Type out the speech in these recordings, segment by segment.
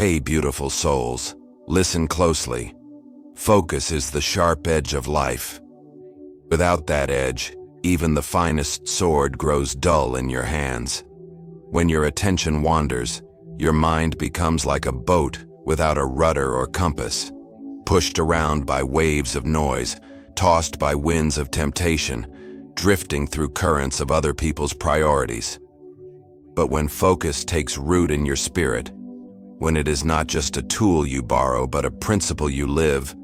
Hey, beautiful souls, listen closely. Focus is the sharp edge of life. Without that edge, even the finest sword grows dull in your hands. When your attention wanders, your mind becomes like a boat without a rudder or compass, pushed around by waves of noise, tossed by winds of temptation, drifting through currents of other people's priorities. But when focus takes root in your spirit, when it is not just a tool you borrow but a principle you live,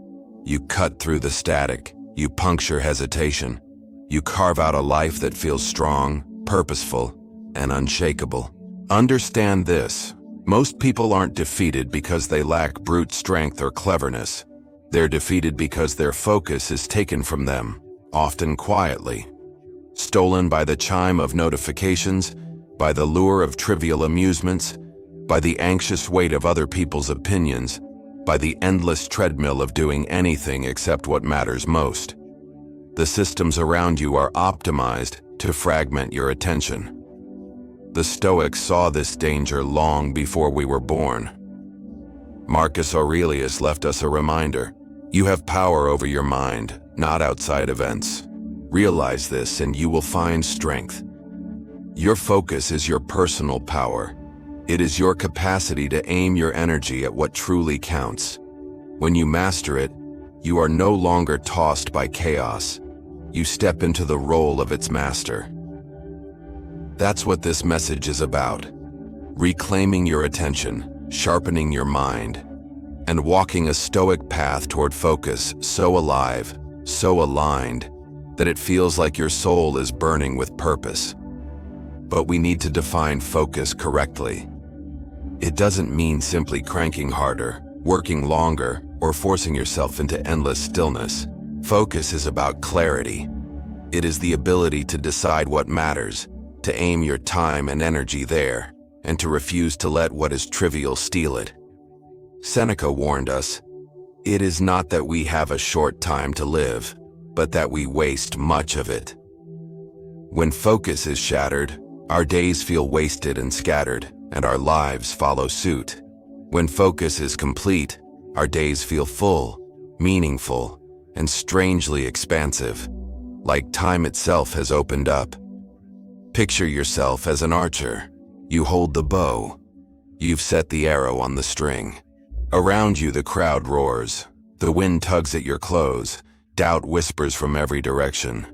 you cut through the static, you puncture hesitation, you carve out a life that feels strong, purposeful, and unshakable. Understand this: most people aren't defeated because they lack brute strength or cleverness. They're defeated because their focus is taken from them, often quietly. Stolen by the chime of notifications, by the lure of trivial amusements, by the anxious weight of other people's opinions, by the endless treadmill of doing anything except what matters most. The systems around you are optimized to fragment your attention. The Stoics saw this danger long before we were born. Marcus Aurelius left us a reminder: you have power over your mind, not outside events. Realize this and you will find strength. Your focus is your personal power. It is your capacity to aim your energy at what truly counts. When you master it, you are no longer tossed by chaos. You step into the role of its master. That's what this message is about: reclaiming your attention, sharpening your mind, and walking a stoic path toward focus so alive, so aligned, that it feels like your soul is burning with purpose. But we need to define focus correctly. It doesn't mean simply cranking harder, working longer, or forcing yourself into endless stillness. Focus is about clarity. It is the ability to decide what matters, to aim your time and energy there, and to refuse to let what is trivial steal it. Seneca warned us, "It is not that we have a short time to live, but that we waste much of it." When focus is shattered, our days feel wasted and scattered, and our lives follow suit. When focus is complete, our days feel full, meaningful, and strangely expansive, like time itself has opened up. Picture yourself as an archer. You hold the bow. You've set the arrow on the string. Around you the crowd roars. The wind tugs at your clothes. Doubt whispers from every direction.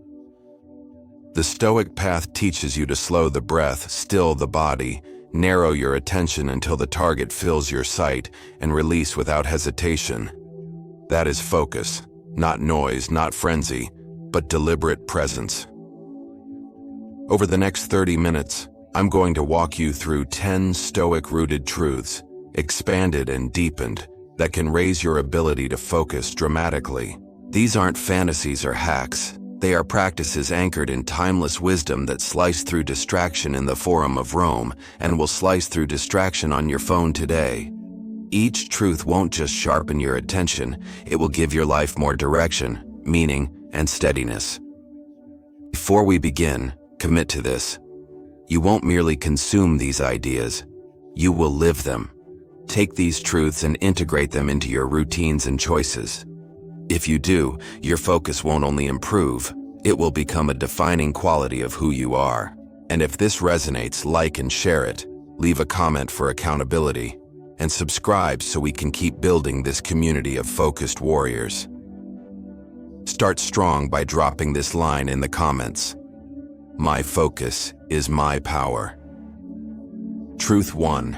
The Stoic path teaches you to slow the breath, still the body, narrow your attention until the target fills your sight, and release without hesitation. That is focus, not noise, not frenzy, but deliberate presence. Over the next 30 minutes, I'm going to walk you through 10 Stoic-rooted truths, expanded and deepened, that can raise your ability to focus dramatically. These aren't fantasies or hacks. They are practices anchored in timeless wisdom that slice through distraction in the Forum of Rome and will slice through distraction on your phone today. Each truth won't just sharpen your attention, it will give your life more direction, meaning, and steadiness. Before we begin, commit to this. You won't merely consume these ideas, you will live them. Take these truths and integrate them into your routines and choices. If you do, your focus won't only improve, it will become a defining quality of who you are. And if this resonates, like and share it, leave a comment for accountability, and subscribe so we can keep building this community of focused warriors. Start strong by dropping this line in the comments: "My focus is my power." Truth 1.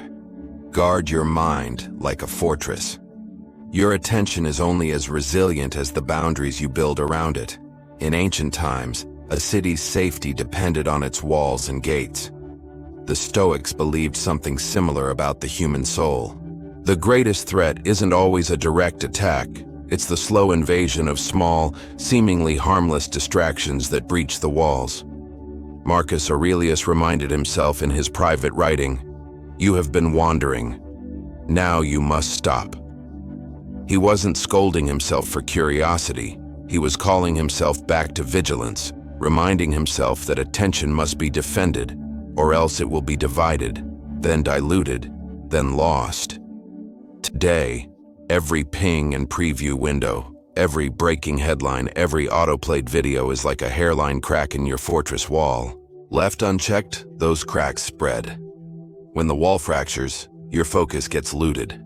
Guard your mind like a fortress. Your attention is only as resilient as the boundaries you build around it. In ancient times, a city's safety depended on its walls and gates. The Stoics believed something similar about the human soul. The greatest threat isn't always a direct attack. It's the slow invasion of small, seemingly harmless distractions that breach the walls. Marcus Aurelius reminded himself in his private writing, "You have been wandering. Now you must stop." He wasn't scolding himself for curiosity. He was calling himself back to vigilance, reminding himself that attention must be defended, or else it will be divided, then diluted, then lost. day, every ping and preview window, every breaking headline, every autoplayed video is like a hairline crack in your fortress wall. Left unchecked, those cracks spread. When the wall fractures, your focus gets looted.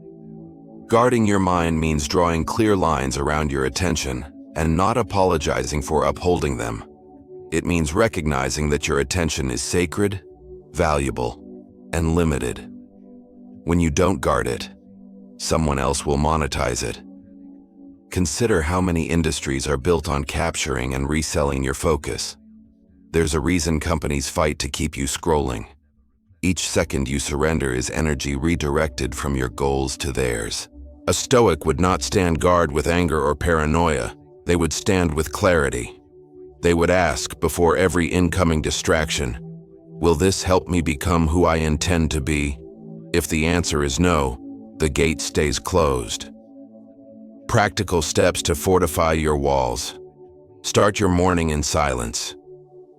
Guarding your mind means drawing clear lines around your attention and not apologizing for upholding them. It means recognizing that your attention is sacred, valuable, and limited. When you don't guard it, someone else will monetize it. Consider how many industries are built on capturing and reselling your focus. There's a reason companies fight to keep you scrolling. Each second you surrender is energy redirected from your goals to theirs. A Stoic would not stand guard with anger or paranoia. They would stand with clarity. They would ask before every incoming distraction, will this help me become who I intend to be? If the answer is no, the gate stays closed. Practical steps to fortify your walls. Start your morning in silence.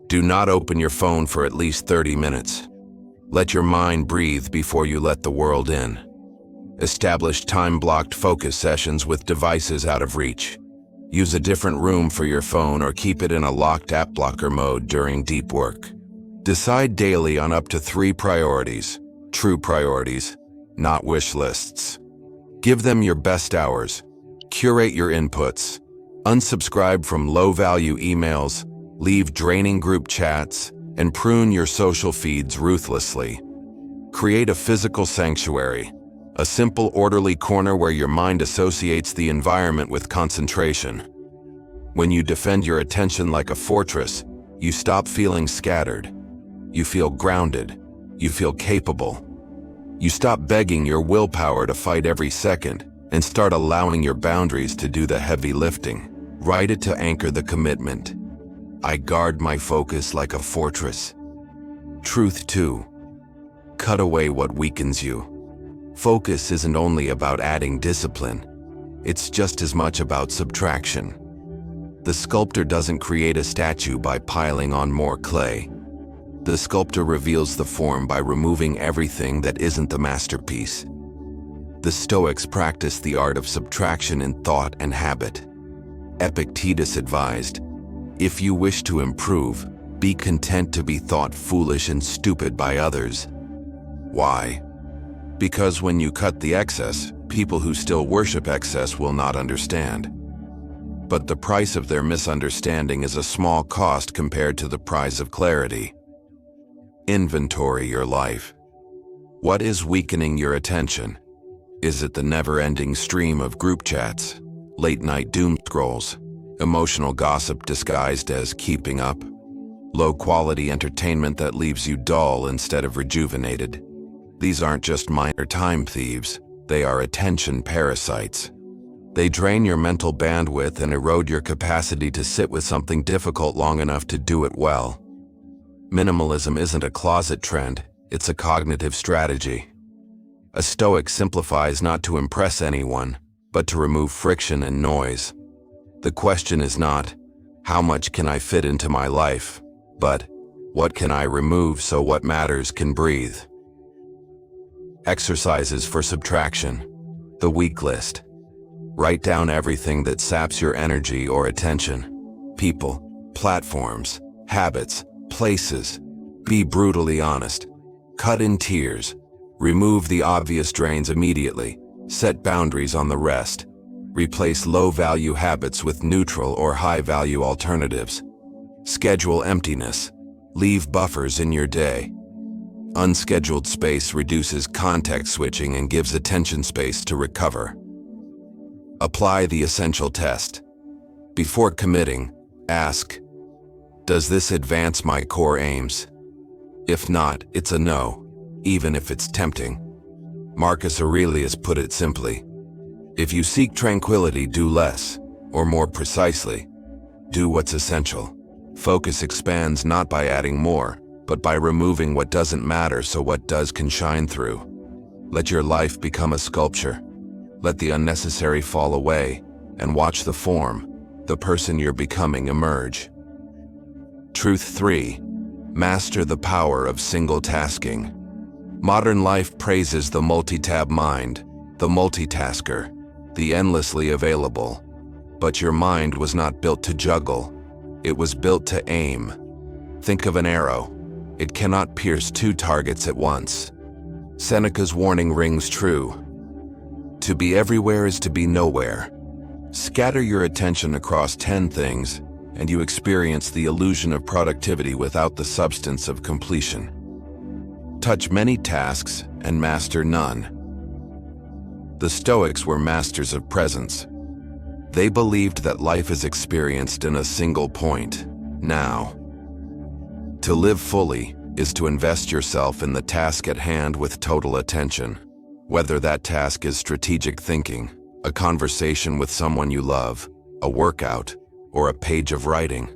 Do not open your phone for at least 30 minutes. Let your mind breathe before you let the world in. Establish time-blocked focus sessions with devices out of reach. Use a different room for your phone or keep it in a locked app blocker mode during deep work. Decide daily on up to 3 priorities, true priorities, not wish lists. Give them your best hours. Curate your inputs. Unsubscribe from low-value emails, leave draining group chats, and prune your social feeds ruthlessly. Create a physical sanctuary, a simple, orderly corner where your mind associates the environment with concentration. When you defend your attention like a fortress, you stop feeling scattered. You feel grounded. You feel capable. You stop begging your willpower to fight every second and start allowing your boundaries to do the heavy lifting. Write it to anchor the commitment. I guard my focus like a fortress. Truth 2. Cut away what weakens you. Focus isn't only about adding discipline. It's just as much about subtraction. The sculptor doesn't create a statue by piling on more clay. The sculptor reveals the form by removing everything that isn't the masterpiece. The Stoics practiced the art of subtraction in thought and habit. Epictetus advised, if you wish to improve, be content to be thought foolish and stupid by others. Why? Because when you cut the excess, people who still worship excess will not understand. But the price of their misunderstanding is a small cost compared to the price of clarity. Inventory your life. What is weakening your attention? Is it the never-ending stream of group chats, late-night doom scrolls, emotional gossip disguised as keeping up, low-quality entertainment that leaves you dull instead of rejuvenated? These aren't just minor time thieves, they are attention parasites. They drain your mental bandwidth and erode your capacity to sit with something difficult long enough to do it well. Minimalism isn't a closet trend, it's a cognitive strategy. A Stoic simplifies not to impress anyone, but to remove friction and noise. The question is not, how much can I fit into my life, but what can I remove so what matters can breathe? Exercises for subtraction. The weak list. Write down everything that saps your energy or attention. People, platforms, habits, places. Be brutally honest. Cut in tiers. Remove the obvious drains immediately. Set boundaries on the rest. Replace low-value habits with neutral or high-value alternatives. Schedule emptiness. Leave buffers in your day. Unscheduled space reduces context switching and gives attention space to recover. Apply the essential test. Before committing, ask, does this advance my core aims? If not, it's a no, even if it's tempting. Marcus Aurelius put it simply, if you seek tranquility, do less, or more precisely, do what's essential. Focus expands not by adding more, but by removing what doesn't matter so what does can shine through. Let your life become a sculpture. Let the unnecessary fall away, and watch the form, the person you're becoming, emerge. Truth 3. Master the power of single tasking. Modern life praises the multi-tab mind, the multitasker, the endlessly available. But your mind was not built to juggle. It was built to aim. Think of an arrow. It cannot pierce two targets at once. Seneca's warning rings true. To be everywhere is to be nowhere. Scatter your attention across 10 things, and you experience the illusion of productivity without the substance of completion. Touch many tasks and master none. The Stoics were masters of presence. They believed that life is experienced in a single point, now. To live fully is to invest yourself in the task at hand with total attention, whether that task is strategic thinking, a conversation with someone you love, a workout, or a page of writing.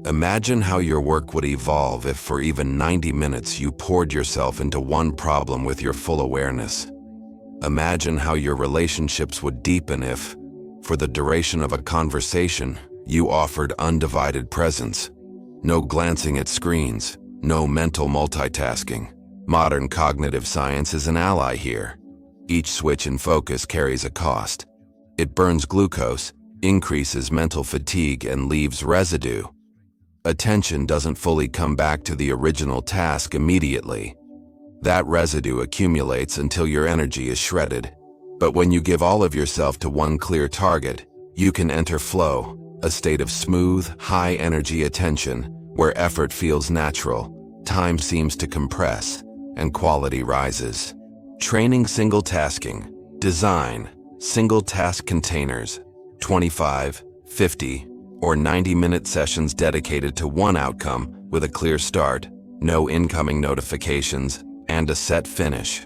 Imagine how your work would evolve if for even 90 minutes you poured yourself into one problem with your full awareness. Imagine how your relationships would deepen if, for the duration of a conversation, you offered undivided presence. No glancing at screens, no mental multitasking. Modern cognitive science is an ally here. Each switch in focus carries a cost. It burns glucose, increases mental fatigue, and leaves residue. Attention doesn't fully come back to the original task immediately. That residue accumulates until your energy is shredded. But when you give all of yourself to one clear target, you can enter flow, a state of smooth, high-energy attention where effort feels natural, time seems to compress, and quality rises. Training single tasking. Design single task containers, 25, 50, or 90-minute sessions dedicated to one outcome with a clear start, no incoming notifications, and a set finish.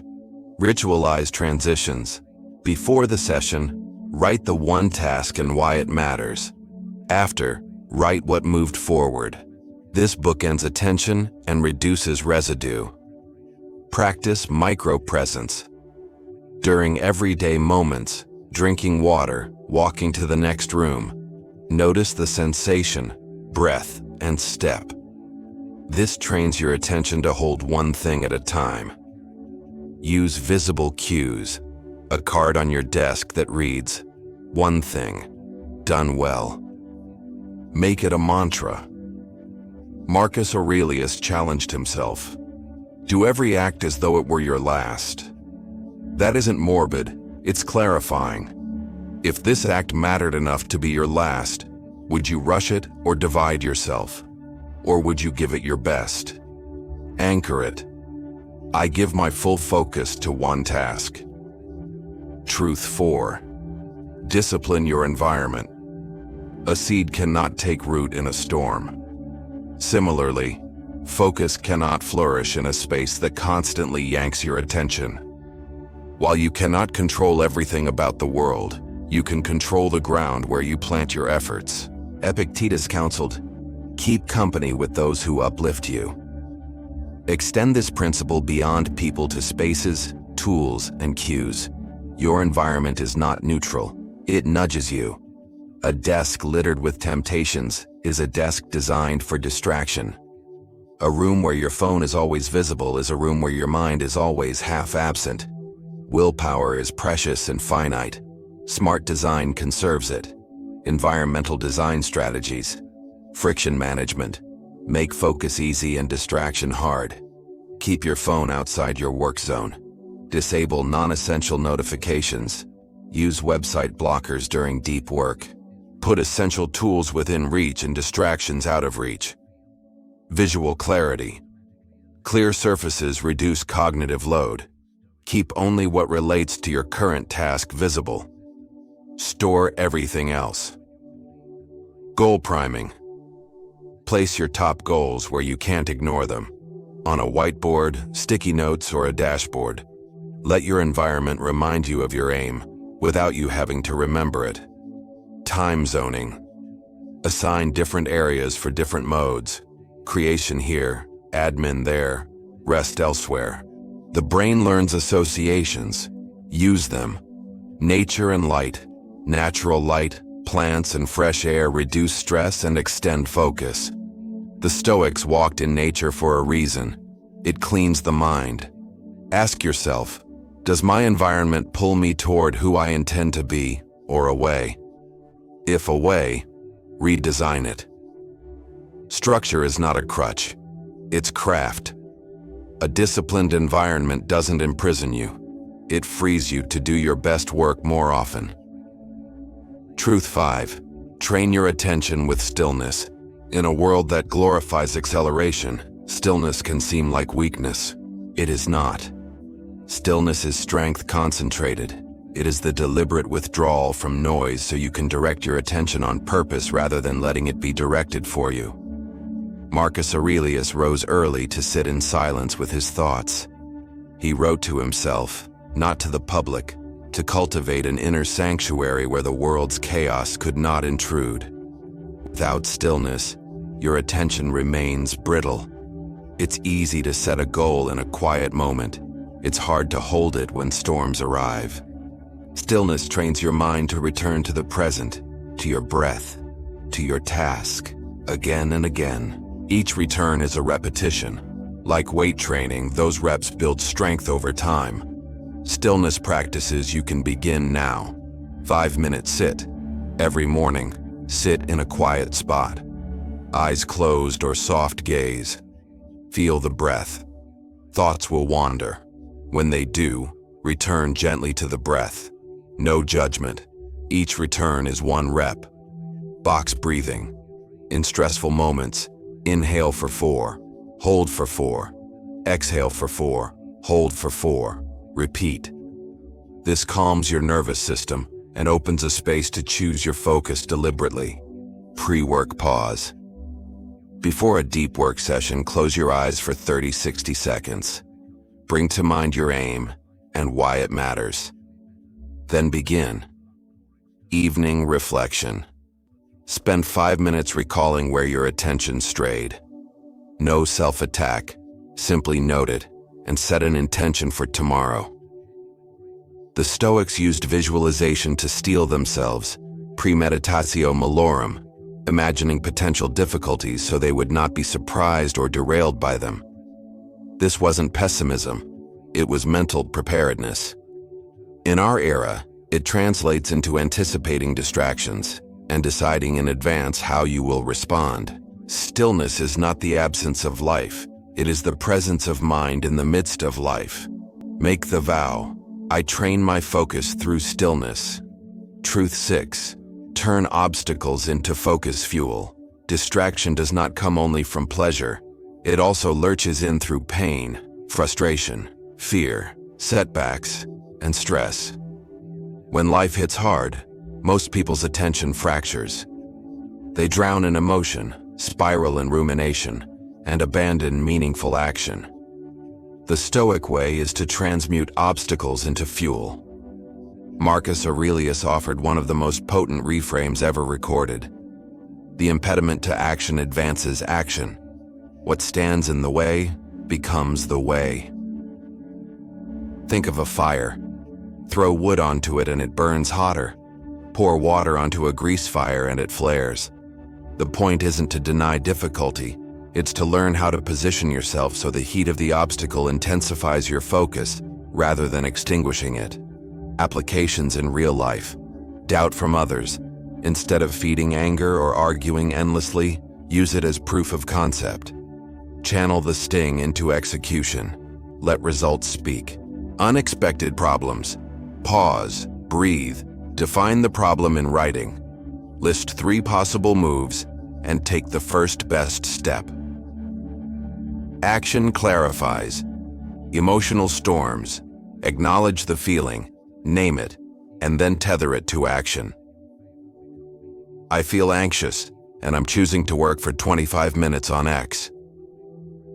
Ritualize transitions. Before the session, write the one task and why it matters. After, write what moved forward. This bookends attention and reduces residue. Practice micro-presence. During everyday moments, drinking water, walking to the next room, notice the sensation, breath, and step. This trains your attention to hold one thing at a time. Use visible cues. A card on your desk that reads, "One thing, done well." Make it a mantra. Marcus Aurelius challenged himself. Do every act as though it were your last. That isn't morbid, it's clarifying. If this act mattered enough to be your last, would you rush it or divide yourself? Or would you give it your best? Anchor it. I give my full focus to one task. Truth 4. Discipline your environment. A seed cannot take root in a storm. Similarly, focus cannot flourish in a space that constantly yanks your attention. While you cannot control everything about the world, you can control the ground where you plant your efforts. Epictetus counseled, keep company with those who uplift you. Extend this principle beyond people to spaces, tools, and cues. Your environment is not neutral, it nudges you. A desk littered with temptations is a desk designed for distraction. A room where your phone is always visible is a room where your mind is always half absent. Willpower is precious and finite. Smart design conserves it. Environmental design strategies. Friction management. Make focus easy and distraction hard. Keep your phone outside your work zone. Disable non-essential notifications. Use website blockers during deep work. Put essential tools within reach and distractions out of reach. Visual clarity. Clear surfaces reduce cognitive load. Keep only what relates to your current task visible. Store everything else. Goal priming. Place your top goals where you can't ignore them. On a whiteboard, sticky notes, or a dashboard. Let your environment remind you of your aim, without you having to remember it. Time zoning. Assign different areas for different modes. Creation here, admin there, rest elsewhere. The brain learns associations. Use them. Nature and light. Natural light, plants, and fresh air reduce stress and extend focus. The Stoics walked in nature for a reason. It cleans the mind. Ask yourself, Does my environment pull me toward who I intend to be, or away? If away, redesign it. Structure is not a crutch. It's craft. A disciplined environment doesn't imprison you. It frees you to do your best work more often. Truth 5. Train your attention with stillness. In a world that glorifies acceleration, stillness can seem like weakness. It is not. Stillness is strength concentrated. It is the deliberate withdrawal from noise so you can direct your attention on purpose rather than letting it be directed for you. Marcus Aurelius rose early to sit in silence with his thoughts. He wrote to himself, not to the public, to cultivate an inner sanctuary where the world's chaos could not intrude. Without stillness, your attention remains brittle. It's easy to set a goal in a quiet moment. It's hard to hold it when storms arrive. Stillness trains your mind to return to the present, to your breath, to your task, again and again. Each return is a repetition. Like weight training, those reps build strength over time. Stillness practices you can begin now. 5-minute sit. Every morning, sit in a quiet spot. Eyes closed or soft gaze. Feel the breath. Thoughts will wander. When they do, return gently to the breath. No judgment. Each return is one rep. Box breathing. In stressful moments, inhale for 4, hold for 4, exhale for 4, hold for 4, repeat. This calms your nervous system and opens a space to choose your focus deliberately. Pre-work pause. Before a deep work session, close your eyes for 30-60 seconds. Bring to mind your aim and why it matters. Then begin. Evening reflection. Spend 5 minutes recalling where your attention strayed. No self-attack, simply note it and set an intention for tomorrow. The Stoics used visualization to steel themselves, premeditatio malorum, imagining potential difficulties so they would not be surprised or derailed by them. This wasn't pessimism, it was mental preparedness. In our era, it translates into anticipating distractions and deciding in advance how you will respond. Stillness is not the absence of life, it is the presence of mind in the midst of life. Make the vow, I train my focus through stillness. Truth 6. Turn obstacles into focus fuel. Distraction does not come only from pleasure. It also lurches in through pain, frustration, fear, setbacks, and stress. When life hits hard, most people's attention fractures. They drown in emotion, spiral in rumination, and abandon meaningful action. The Stoic way is to transmute obstacles into fuel. Marcus Aurelius offered one of the most potent reframes ever recorded. The impediment to action advances action. What stands in the way becomes the way. Think of a fire. Throw wood onto it and it burns hotter. Pour water onto a grease fire and it flares. The point isn't to deny difficulty, it's to learn how to position yourself so the heat of the obstacle intensifies your focus rather than extinguishing it. Applications in real life. Doubt from others. Instead of feeding anger or arguing endlessly, use it as proof of concept. Channel the sting into execution. Let results speak. Unexpected problems. Pause, breathe, define the problem in writing. List 3 possible moves and take the first best step. Action clarifies. Emotional storms. Acknowledge the feeling, name it, and then tether it to action. I feel anxious, and I'm choosing to work for 25 minutes on X.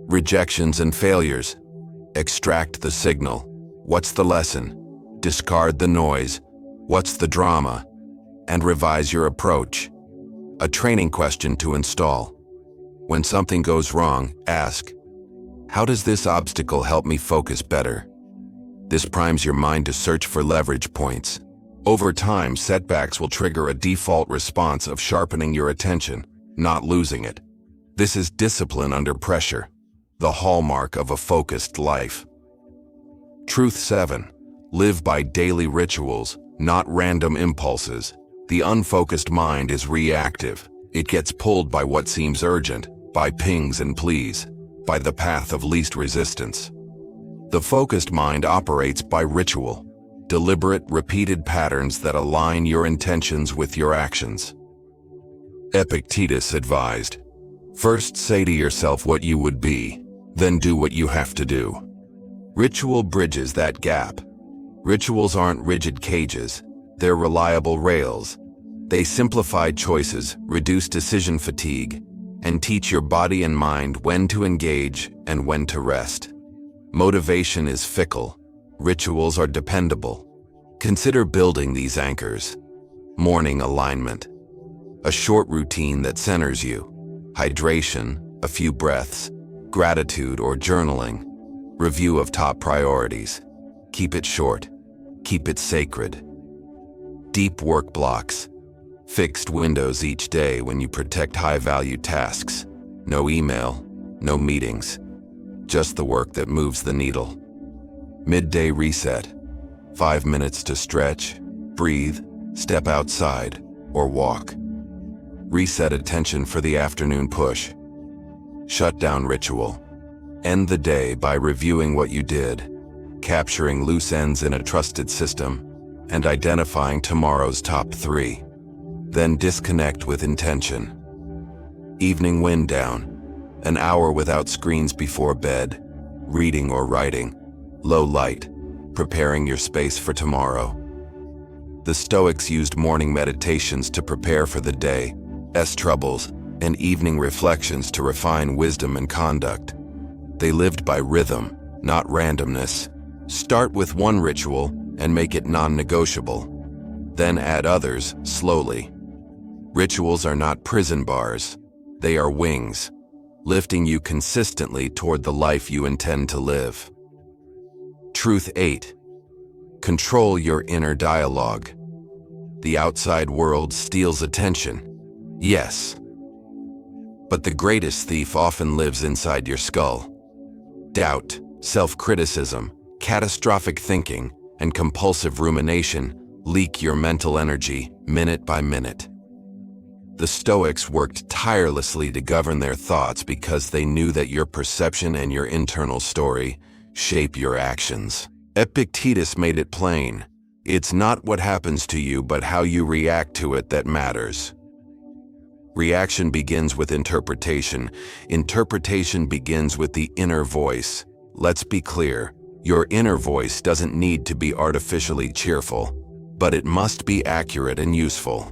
Rejections and failures. Extract the signal. What's the lesson? Discard the noise. What's the drama? And revise your approach. A training question to install. When something goes wrong, ask, how does this obstacle help me focus better? This primes your mind to search for leverage points. Over time, setbacks will trigger a default response of sharpening your attention, not losing it. This is discipline under pressure, the hallmark of a focused life. Truth 7. Live by daily rituals, not random impulses. The unfocused mind is reactive. It gets pulled by what seems urgent, by pings and pleas, by the path of least resistance. The focused mind operates by ritual, deliberate, repeated patterns that align your intentions with your actions. Epictetus advised, "First say to yourself what you would be, then do what you have to do." Ritual bridges that gap. Rituals aren't rigid cages, they're reliable rails. They simplify choices, reduce decision fatigue, and teach your body and mind when to engage and when to rest. Motivation is fickle. Rituals are dependable. Consider building these anchors. Morning alignment. A short routine that centers you. Hydration, a few breaths, gratitude or journaling. Review of top priorities. Keep it short. Keep it sacred. Deep work blocks. Fixed windows each day when you protect high-value tasks. No email, no meetings. Just the work that moves the needle. Midday reset. 5 minutes to stretch, breathe, step outside, or walk. Reset attention for the afternoon push. Shutdown ritual. End the day by reviewing what you did, capturing loose ends in a trusted system, and identifying tomorrow's top 3. Then disconnect with intention. Evening wind down. An hour without screens before bed, reading or writing. Low light, preparing your space for tomorrow. The Stoics used morning meditations to prepare for the day's troubles, and evening reflections to refine wisdom and conduct. They lived by rhythm, not randomness. Start with one ritual and make it non-negotiable. Then add others slowly. Rituals are not prison bars. They are wings, lifting you consistently toward the life you intend to live. Truth 8. Control your inner dialogue. The outside world steals attention. Yes. But the greatest thief often lives inside your skull. Doubt, self-criticism, catastrophic thinking, and compulsive rumination leak your mental energy minute by minute. The Stoics worked tirelessly to govern their thoughts because they knew that your perception and your internal story shape your actions. Epictetus made it plain. It's not what happens to you, but how you react to it that matters. Reaction begins with interpretation. Interpretation begins with the inner voice. Let's be clear, your inner voice doesn't need to be artificially cheerful, but it must be accurate and useful.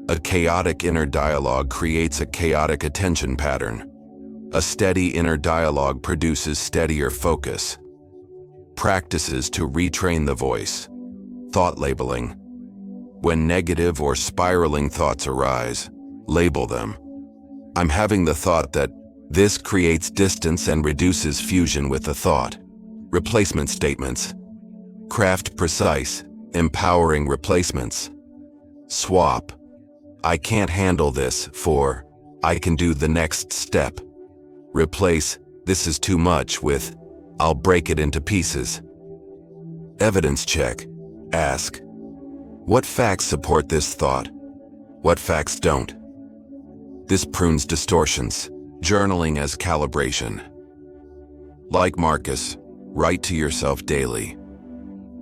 A chaotic inner dialogue creates a chaotic attention pattern. A steady inner dialogue produces steadier focus. Practices to retrain the voice. Thought labeling. When negative or spiraling thoughts arise, label them. I'm having the thought that. This creates distance and reduces fusion with the thought. Replacement statements. Craft precise, empowering replacements. Swap. I can't handle this for, I can do the next step. Replace, this is too much with, I'll break it into pieces. Evidence check. Ask, what facts support this thought? What facts don't? This prunes distortions. Journaling as calibration. Like Marcus, write to yourself daily.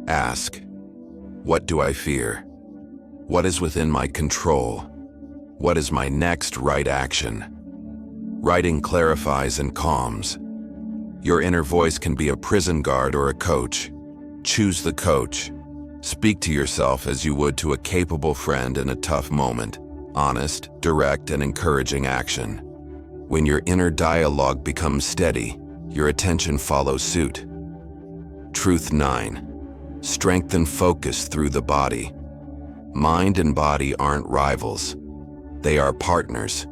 Ask, what do I fear? What is within my control? What is my next right action? Writing clarifies and calms. Your inner voice can be a prison guard or a coach. Choose the coach. Speak to yourself as you would to a capable friend in a tough moment. Honest, direct, and encouraging action. When your inner dialogue becomes steady, your attention follows suit. Truth 9. Strengthen focus through the body. Mind and body aren't rivals. They are partners.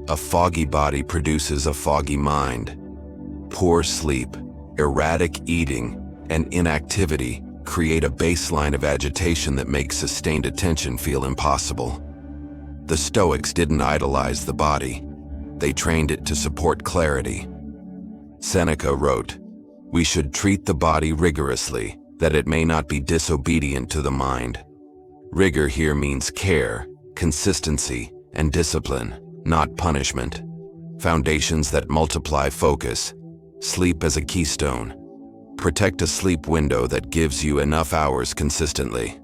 A foggy body produces a foggy mind. Poor sleep, erratic eating, and inactivity create a baseline of agitation that makes sustained attention feel impossible. The Stoics didn't idolize the body. They trained it to support clarity. Seneca wrote, "We should treat the body rigorously, that it may not be disobedient to the mind. Rigor here means care, consistency, and discipline, not punishment. Foundations that multiply focus. Sleep as a keystone. Protect a sleep window that gives you enough hours consistently.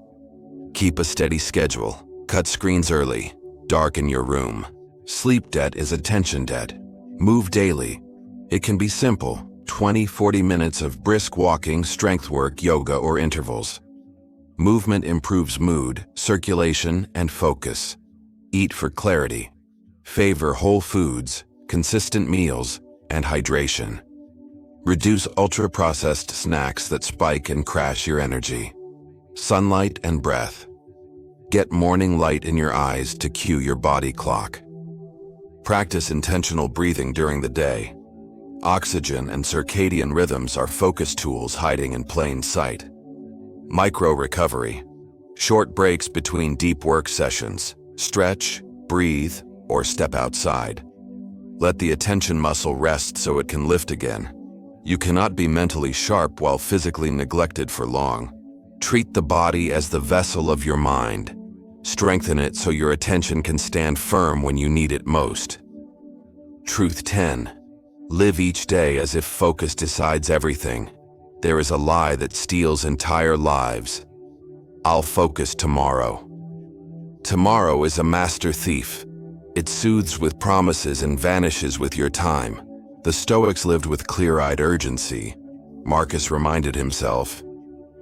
Keep a steady schedule. Cut screens early. Darken your room. Sleep debt is attention debt. Move daily. It can be simple, 20-40 minutes of brisk walking, strength work, yoga, or intervals. Movement improves mood, circulation, and focus. Eat for clarity. Favor whole foods, consistent meals, and hydration. Reduce ultra-processed snacks that spike and crash your energy. Sunlight and breath. Get morning light in your eyes to cue your body clock. Practice intentional breathing during the day. Oxygen and circadian rhythms are focus tools hiding in plain sight. Micro-recovery. Short breaks between deep work sessions. Stretch, breathe, or step outside. Let the attention muscle rest so it can lift again. You cannot be mentally sharp while physically neglected for long. Treat the body as the vessel of your mind. Strengthen it so your attention can stand firm when you need it most. Truth 10. Live each day as if focus decides everything. There is a lie that steals entire lives. I'll focus tomorrow. Tomorrow is a master thief. It soothes with promises and vanishes with your time. The Stoics lived with clear-eyed urgency. Marcus reminded himself,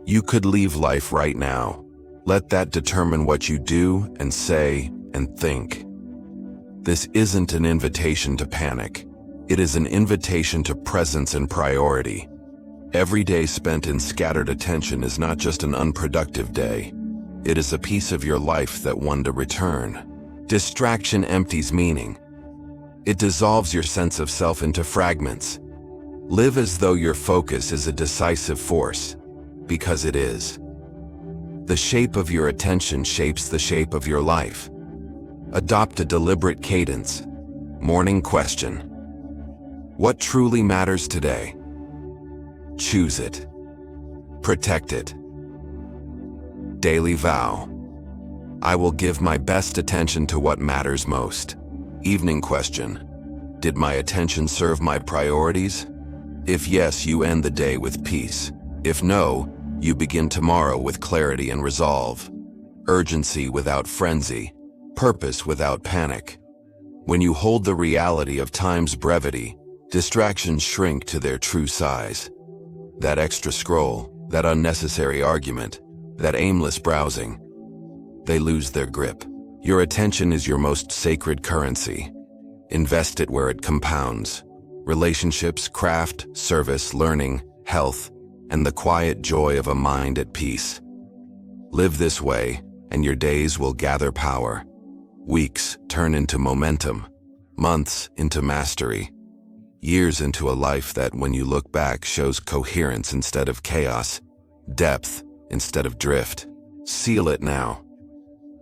"You could leave life right now. Let that determine what you do and say and think." This isn't an invitation to panic. It is an invitation to presence and priority. Every day spent in scattered attention is not just an unproductive day. It is a piece of your life that one to return. Distraction empties meaning. It dissolves your sense of self into fragments. Live as though your focus is a decisive force, because it is. The shape of your attention shapes the shape of your life. Adopt a deliberate cadence. Morning question. What truly matters today? Choose it. Protect it. Daily vow. I will give my best attention to what matters most. Evening question. Did my attention serve my priorities? If yes, you end the day with peace. If no, you begin tomorrow with clarity and resolve. Urgency without frenzy. Purpose without panic. When you hold the reality of time's brevity, distractions shrink to their true size. That extra scroll, that unnecessary argument, that aimless browsing, they lose their grip. Your attention is your most sacred currency. Invest it where it compounds. Relationships, craft, service, learning, health, and the quiet joy of a mind at peace. Live this way, and your days will gather power. Weeks turn into momentum. Months into mastery. Years into a life that, when you look back, shows coherence instead of chaos, depth instead of drift. Seal it now.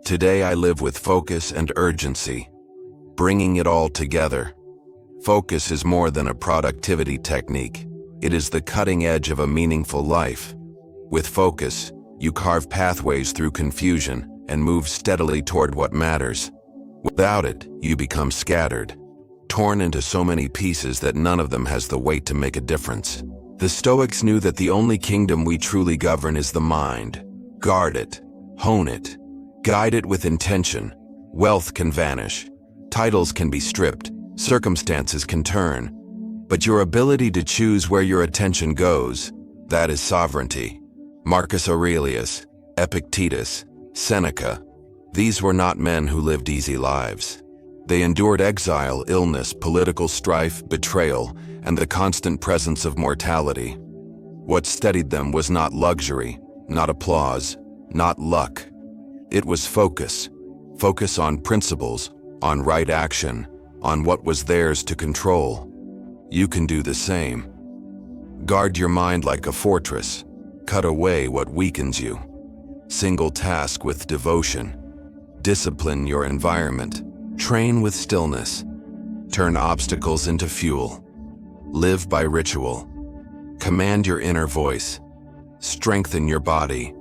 Today I live with focus and urgency, bringing it all together. Focus is more than a productivity technique. It is the cutting edge of a meaningful life. With focus, you carve pathways through confusion and move steadily toward what matters. Without it, you become scattered, torn into so many pieces that none of them has the weight to make a difference. The Stoics knew that the only kingdom we truly govern is the mind. Guard it, hone it, guide it with intention. Wealth can vanish, titles can be stripped, circumstances can turn, but your ability to choose where your attention goes, that is sovereignty. Marcus Aurelius, Epictetus, Seneca, these were not men who lived easy lives. They endured exile, illness, political strife, betrayal, and the constant presence of mortality. What steadied them was not luxury, not applause, not luck. It was focus. Focus on principles, on right action, on what was theirs to control. You can do the same. Guard your mind like a fortress. Cut away what weakens you. Single task with devotion. Discipline your environment. Train with stillness. Turn obstacles into fuel. Live by ritual. Command your inner voice. strengthen your body,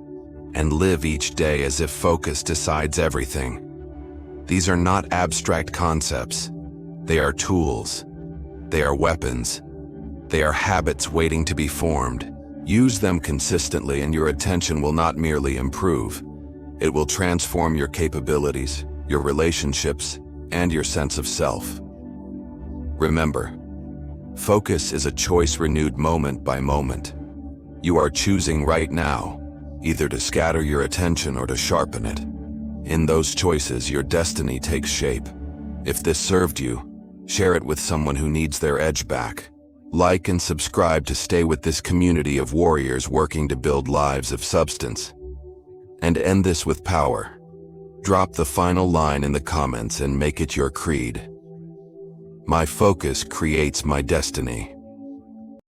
and live each day as if focus decides everything. These are not abstract concepts. They are tools. They are weapons. They are habits waiting to be formed. Use them consistently and your attention will not merely improve. It will transform your capabilities, your relationships, and your sense of self. Remember, focus is a choice renewed moment by moment. You are choosing right now, either to scatter your attention or to sharpen it. In those choices, your destiny takes shape. If this served you, share it with someone who needs their edge back. Like and subscribe to stay with this community of warriors working to build lives of substance. And end this with power. Drop the final line in the comments and make it your creed. My focus creates my destiny.